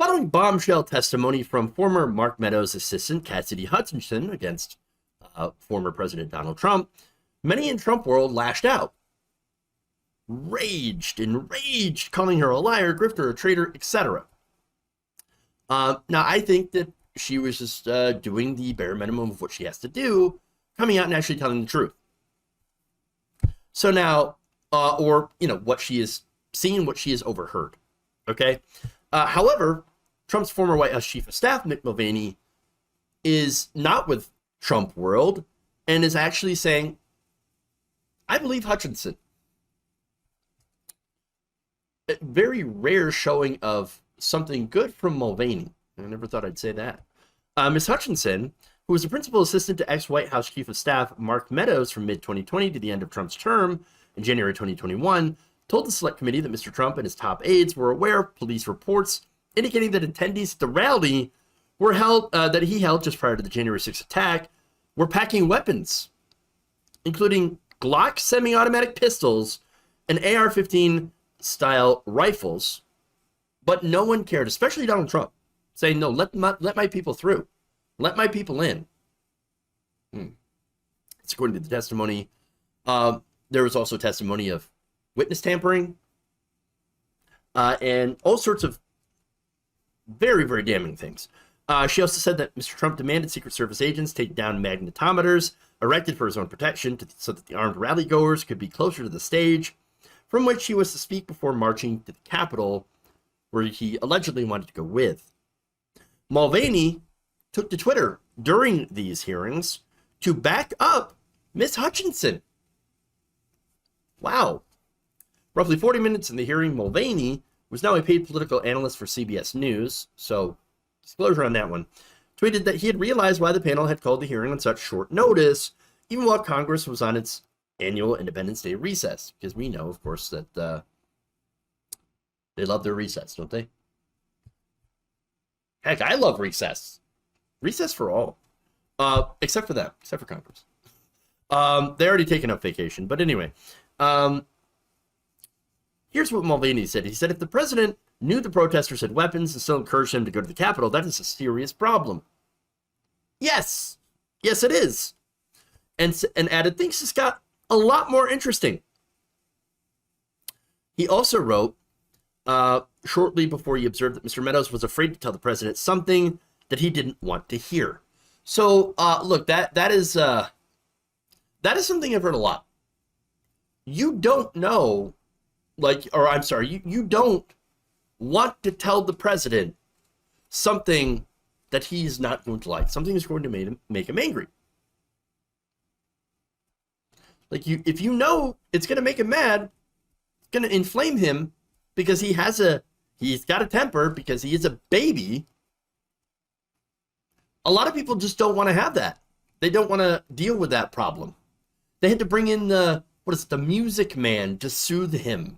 Following bombshell testimony from former Mark Meadows assistant Cassidy Hutchinson against former President Donald Trump, many in Trump world lashed out. Enraged, calling her a liar, grifter, a traitor, etc. Now, I think that she was just doing the bare minimum of what she has to do, coming out and actually telling the truth. So now, what she is seeing, what she has overheard. Okay? However, Trump's former White House Chief of Staff, Mick Mulvaney, is not with Trump world and is actually saying, I believe Hutchinson. A very rare showing of something good from Mulvaney. I never thought I'd say that. Ms. Hutchinson, who was the principal assistant to ex-White House Chief of Staff Mark Meadows from mid-2020 to the end of Trump's term in January 2021, told the Select Committee that Mr. Trump and his top aides were aware of police reports indicating that attendees at the rally were that he held just prior to the January 6th attack were packing weapons, including Glock semi-automatic pistols and AR-15 style rifles, but no one cared, especially Donald Trump, saying, no, let my people through. Let my people in. It's according to the testimony. There was also testimony of witness tampering and all sorts of very, very damning things. She also said that Mr. Trump demanded Secret Service agents take down magnetometers erected for his own protection so that the armed rallygoers could be closer to the stage from which he was to speak before marching to the Capitol, where he allegedly wanted to go with. Mulvaney took to Twitter during these hearings to back up Ms. Hutchinson. Wow. Roughly 40 minutes in the hearing, Mulvaney was now a paid political analyst for CBS News, so disclosure on that one, tweeted that he had realized why the panel had called the hearing on such short notice, even while Congress was on its annual Independence Day recess, because we know, of course, that they love their recess, don't they? Heck, I love recess. Recess for all. Except for them, except for Congress. They already taken up vacation, but anyway. Here's what Mulvaney said. He said, if the president knew the protesters had weapons and still encouraged them to go to the Capitol, that is a serious problem. Yes. Yes, it is. And added, things just got a lot more interesting. He also wrote, shortly before he observed that Mr. Meadows was afraid to tell the president something that he didn't want to hear. So, look, that is something I've heard a lot. You don't know, you don't want to tell the president something that he's not going to like, something that's going to make him angry. Like, if you know it's going to make him mad, it's going to inflame him because he's got a temper, because he is a baby. A lot of people just don't want to have that. They don't want to deal with that problem. They had to bring in the music man to soothe him.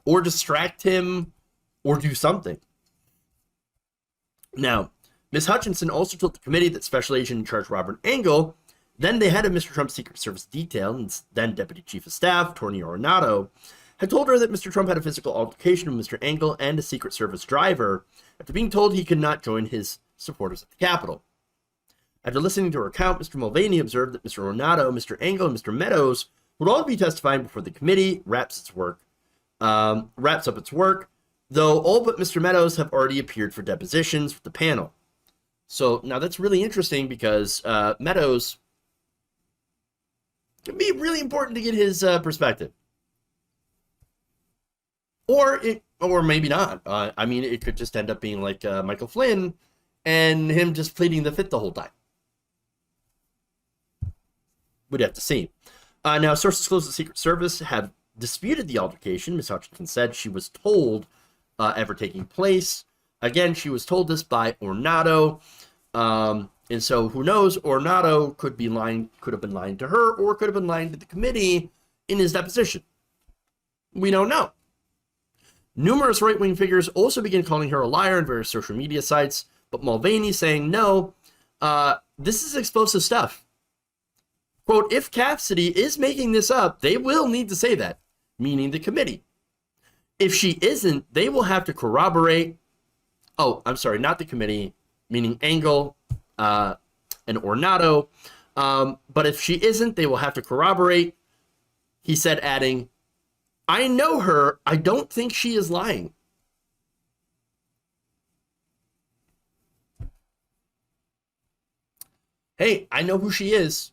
Or distract him, or do something. Now, Ms. Hutchinson also told the committee that Special Agent in Charge Robert Engel, then the head of Mr. Trump's Secret Service detail, and then Deputy Chief of Staff, Tony Ornato, had told her that Mr. Trump had a physical altercation with Mr. Engel and a Secret Service driver after being told he could not join his supporters at the Capitol. After listening to her account, Mr. Mulvaney observed that Mr. Ornato, Mr. Engel, and Mr. Meadows would all be testifying before the committee wraps up its work, though all but Mr. Meadows have already appeared for depositions with the panel. So now that's really interesting because Meadows can be really important to get his perspective. Or maybe not. I mean, it could just end up being like Michael Flynn and him just pleading the fifth the whole time. We'd have to see. Now, sources close to the Secret Service have disputed the altercation. Ms. Hutchinson said she was told ever taking place. Again, she was told this by Ornato. And so who knows, Ornato could have been lying to her, or could have been lying to the committee in his deposition. We don't know. Numerous right-wing figures also began calling her a liar on various social media sites, but Mulvaney saying, no, this is explosive stuff. Quote, if Cassidy is making this up, they will need to say that. meaning the committee. If she isn't, they will have to corroborate. Oh, I'm sorry, not the committee, meaning Engel and Ornato. But if she isn't, they will have to corroborate. He said, adding, I know her. I don't think she is lying. Hey, I know who she is.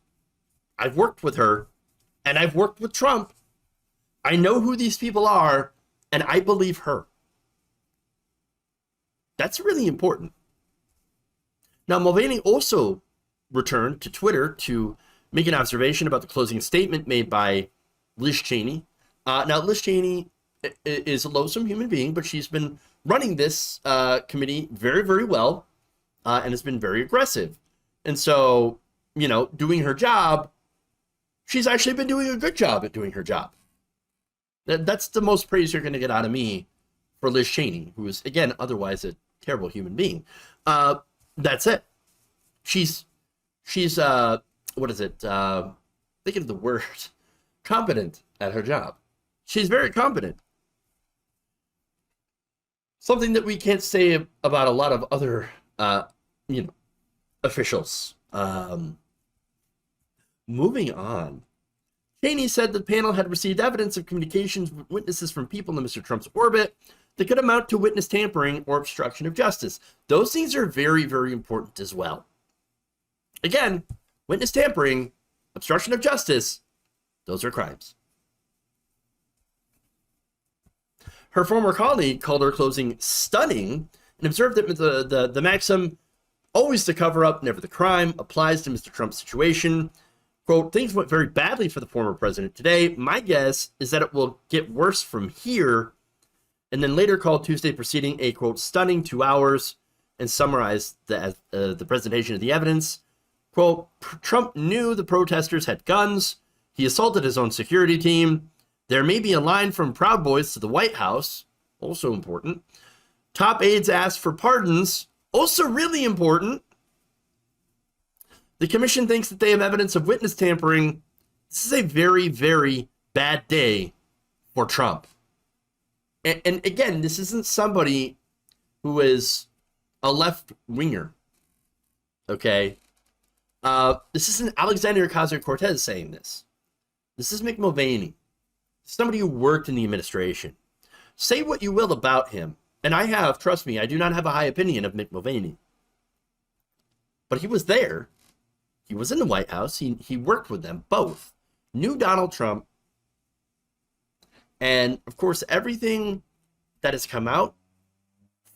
I've worked with her, and I've worked with Trump. I know who these people are, and I believe her. That's really important. Now, Mulvaney also returned to Twitter to make an observation about the closing statement made by Liz Cheney. Now, Liz Cheney is a loathsome human being, but she's been running this committee very, very well, and has been very aggressive. And so, you know, doing her job, she's actually been doing a good job at doing her job. That's the most praise you're going to get out of me for Liz Cheney, who is, again, otherwise a terrible human being. That's it. She's what is it? Thinking of the word, competent at her job. She's very competent. Something that we can't say about a lot of other, officials. Moving on. Cheney said the panel had received evidence of communications with witnesses from people in Mr. Trump's orbit that could amount to witness tampering or obstruction of justice. Those things are very, very important as well. Again, witness tampering, obstruction of justice, those are crimes. Her former colleague called her closing stunning and observed that the maxim, always the cover up, never the crime, applies to Mr. Trump's situation. Quote, things went very badly for the former president today. My guess is that it will get worse from here. And then later called Tuesday proceeding a, quote, stunning 2 hours and summarized the presentation of the evidence. Quote, Trump knew the protesters had guns. He assaulted his own security team. There may be a line from Proud Boys to the White House, also important. Top aides asked for pardons, also really important. The commission thinks that they have evidence of witness tampering. This is a very, very bad day for Trump. And again, this isn't somebody who is a left-winger, okay? This isn't Alexandria Ocasio-Cortez saying this. This is Mick Mulvaney, somebody who worked in the administration. Say what you will about him, and I have, trust me, I do not have a high opinion of Mick Mulvaney. But he was there. He was in the White House. He worked with them both. Knew Donald Trump. And, of course, everything that has come out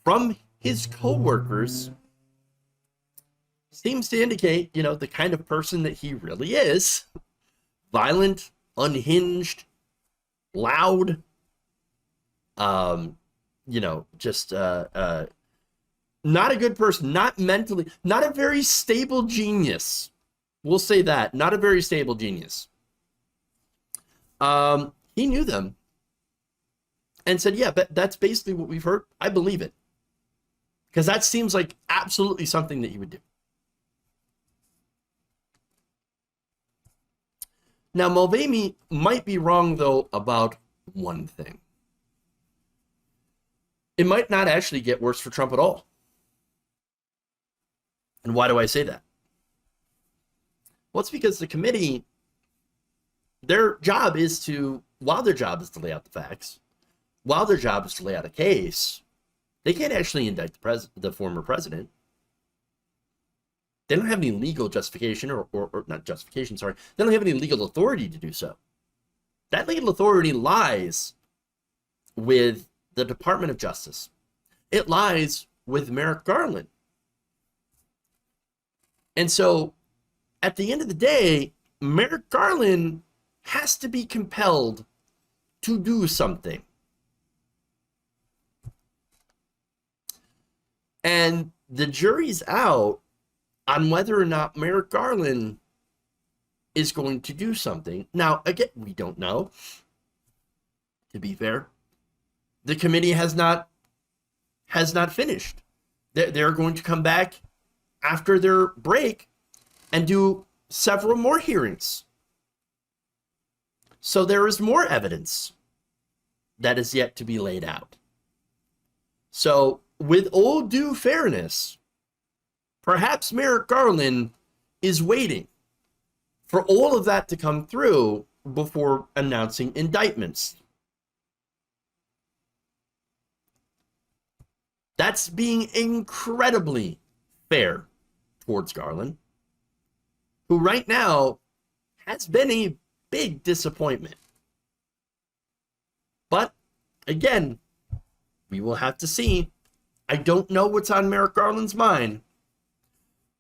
from his co-workers seems to indicate, you know, the kind of person that he really is. Violent, unhinged, loud, just not a good person, not mentally, not a very stable genius. We'll say that, not a very stable genius. He knew them and said, yeah, but that's basically what we've heard. I believe it. Because that seems like absolutely something that he would do. Now, Mulvaney might be wrong, though, about one thing. It might not actually get worse for Trump at all. And why do I say that? Well, it's because the committee, their job is to, while their job is to lay out the facts, while their job is to lay out a case, they can't actually indict the former president. They don't have any legal justification, or not justification, sorry. They don't have any legal authority to do so. That legal authority lies with the Department of Justice. It lies with Merrick Garland. And so, at the end of the day, Merrick Garland has to be compelled to do something. And the jury's out on whether or not Merrick Garland is going to do something. Now, again, we don't know. To be fair, the committee has not finished. They're going to come back after their break and do several more hearings. So there is more evidence that is yet to be laid out. So, with all due fairness, perhaps Merrick Garland is waiting for all of that to come through before announcing indictments. That's being incredibly fair towards Garland, who right now has been a big disappointment. But again, we will have to see. I don't know what's on Merrick Garland's mind,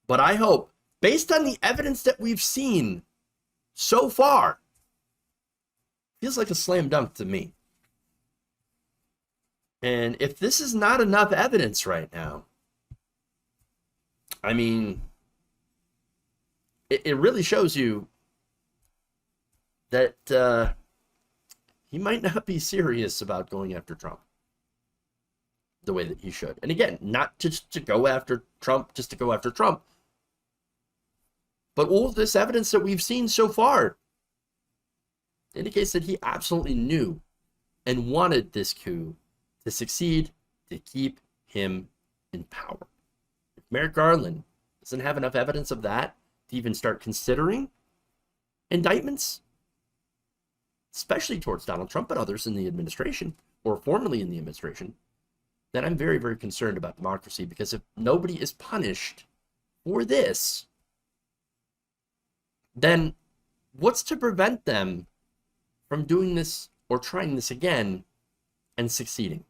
but I hope, based on the evidence that we've seen so far, feels like a slam dunk to me. And if this is not enough evidence right now, I mean, it really shows you that he might not be serious about going after Trump the way that he should. And again, not just to go after Trump, just to go after Trump, but all of this evidence that we've seen so far indicates that he absolutely knew and wanted this coup to succeed, to keep him in power. If Merrick Garland doesn't have enough evidence of that to even start considering indictments, especially towards Donald Trump and others in the administration, or formerly in the administration, then I'm very, very concerned about democracy, because if nobody is punished for this, then what's to prevent them from doing this or trying this again and succeeding?